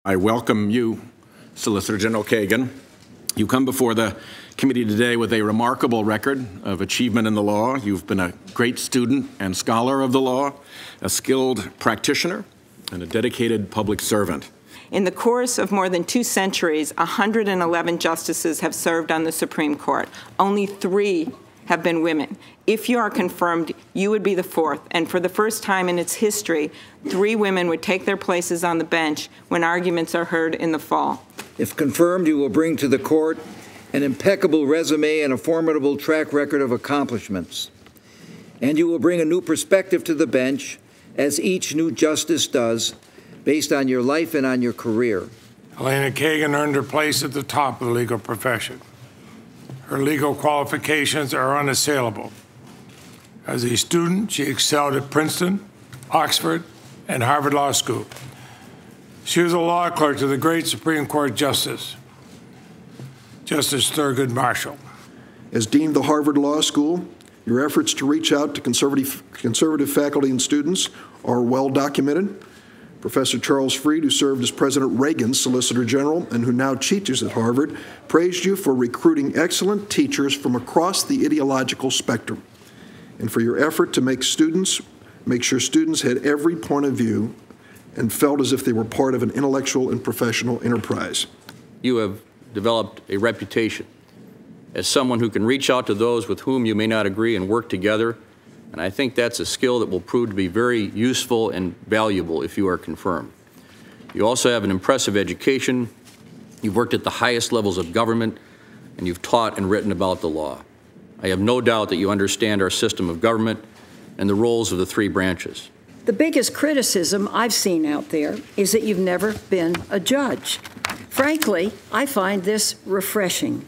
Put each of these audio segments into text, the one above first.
I welcome you, Solicitor General Kagan. You come before the committee today with a remarkable record of achievement in the law. You've been a great student and scholar of the law, a skilled practitioner, and a dedicated public servant. In the course of more than 2 centuries, 111 justices have served on the Supreme Court. Only 3 have been women. If you are confirmed, you would be the 4th, and for the first time in its history, 3 women would take their places on the bench when arguments are heard in the fall. If confirmed, you will bring to the court an impeccable resume and a formidable track record of accomplishments. And you will bring a new perspective to the bench, as each new justice does, based on your life and on your career. Elena Kagan earned her place at the top of the legal profession. Her legal qualifications are unassailable. As a student, she excelled at Princeton, Oxford, and Harvard Law School. She was a law clerk to the great Supreme Court Justice Thurgood Marshall. As Dean of the Harvard Law School, your efforts to reach out to conservative faculty and students are well documented. Professor Charles Freed, who served as President Reagan's Solicitor General and who now teaches at Harvard, praised you for recruiting excellent teachers from across the ideological spectrum and for your effort to make sure students had every point of view and felt as if they were part of an intellectual and professional enterprise. You have developed a reputation as someone who can reach out to those with whom you may not agree and work together. And I think that's a skill that will prove to be very useful and valuable if you are confirmed. You also have an impressive education. You've worked at the highest levels of government, and you've taught and written about the law. I have no doubt that you understand our system of government and the roles of the 3 branches. The biggest criticism I've seen out there is that you've never been a judge. Frankly, I find this refreshing.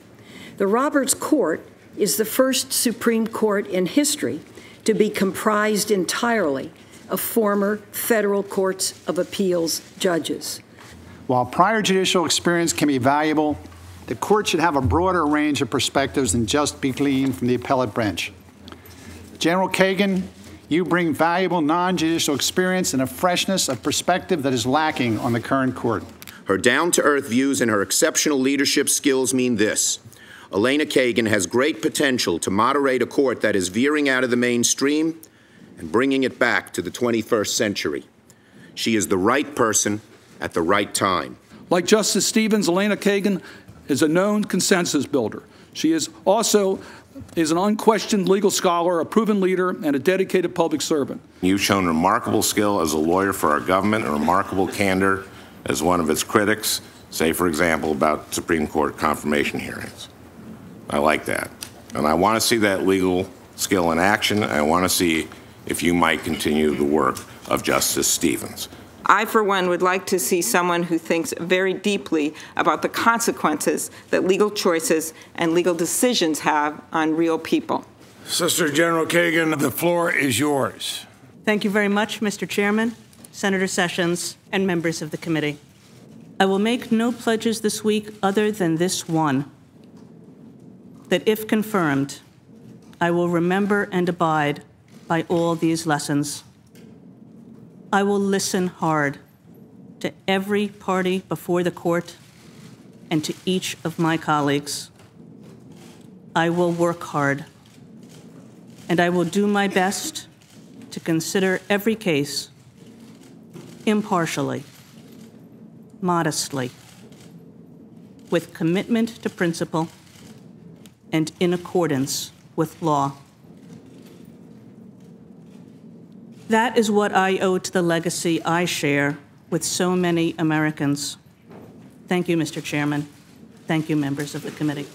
The Roberts Court is the first Supreme Court in history to be comprised entirely of former federal courts of appeals judges. While prior judicial experience can be valuable, the court should have a broader range of perspectives than just be gleaned from the appellate branch. General Kagan, you bring valuable non-judicial experience and a freshness of perspective that is lacking on the current court. Her down-to-earth views and her exceptional leadership skills mean this: Elena Kagan has great potential to moderate a court that is veering out of the mainstream and bringing it back to the 21st century. She is the right person at the right time. Like Justice Stevens, Elena Kagan is a known consensus builder. She is also an unquestioned legal scholar, a proven leader, and a dedicated public servant. You've shown remarkable skill as a lawyer for our government and remarkable candor as one of its critics, say, for example, about Supreme Court confirmation hearings. I like that. And I want to see that legal skill in action. I want to see if you might continue the work of Justice Stevens. I, for one, would like to see someone who thinks very deeply about the consequences that legal choices and legal decisions have on real people. Solicitor General Kagan, the floor is yours. Thank you very much, Mr. Chairman, Senator Sessions, and members of the committee. I will make no pledges this week other than this one: that if confirmed, I will remember and abide by all these lessons. I will listen hard to every party before the court and to each of my colleagues. I will work hard, and I will do my best to consider every case impartially, modestly, with commitment to principle, and in accordance with law. That is what I owe to the legacy I share with so many Americans. Thank you, Mr. Chairman. Thank you, members of the committee.